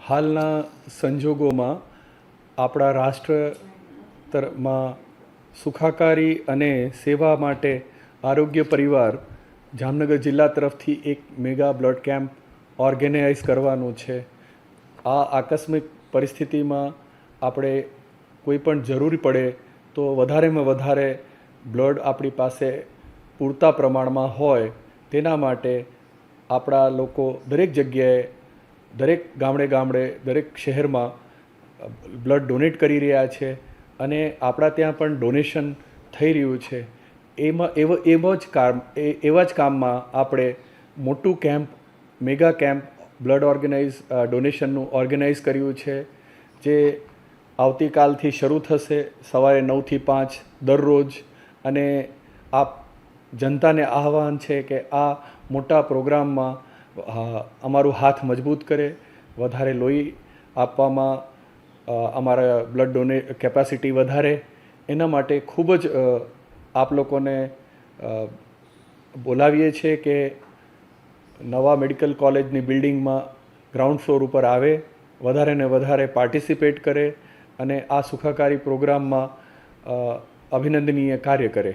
હાલના સંજોગોમાં આપણા રાષ્ટ્રમાં સુખાકારી અને સેવા માટે આરોગ્ય પરિવાર જામનગર જિલ્લા તરફથી એક મેગા બ્લડ કેમ્પ ઓર્ગેનાઇઝ કરવાનું છે. આ આકસ્મિક પરિસ્થિતિમાં આપણે કોઈ પણ જરૂરી પડે તો વધારેમાં વધારે બ્લડ આપણી પાસે પૂરતા પ્રમાણમાં હોય તેના માટે આપણા લોકો દરેક જગ્યાએ, દરેક ગામડે દરેક શહેરમાં બ્લડ ડોનેટ કરી રહ્યા છે અને આપણા ત્યાં પણ ડોનેશન થઈ રહ્યું છે. એવા જ કામમાં આપણે મોટું કેમ્પ, મેગા કેમ્પ બ્લડ ડોનેશનનું ઓર્ગેનાઇઝ કર્યું છે, જે આવતીકાલથી શરૂ થશે સવારે 9 થી 5 દરરોજ. અને આપ જનતાને આહવાન છે કે આ મોટા પ્રોગ્રામમાં અમારું હાથ મજબૂત કરે, વધારે લોહી આપવામાં અમારા બ્લડ કેપેસિટી વધારે. એના માટે ખૂબ જ આપ લોકોને બોલાવીએ છીએ કે નવા મેડિકલ કોલેજની બિલ્ડિંગમાં ગ્રાઉન્ડ ફ્લોર ઉપર આવે, વધારે ને વધારે પાર્ટિસિપેટ કરે અને આ સુખાકારી પ્રોગ્રામમાં અભિનંદનીય કાર્ય કરે.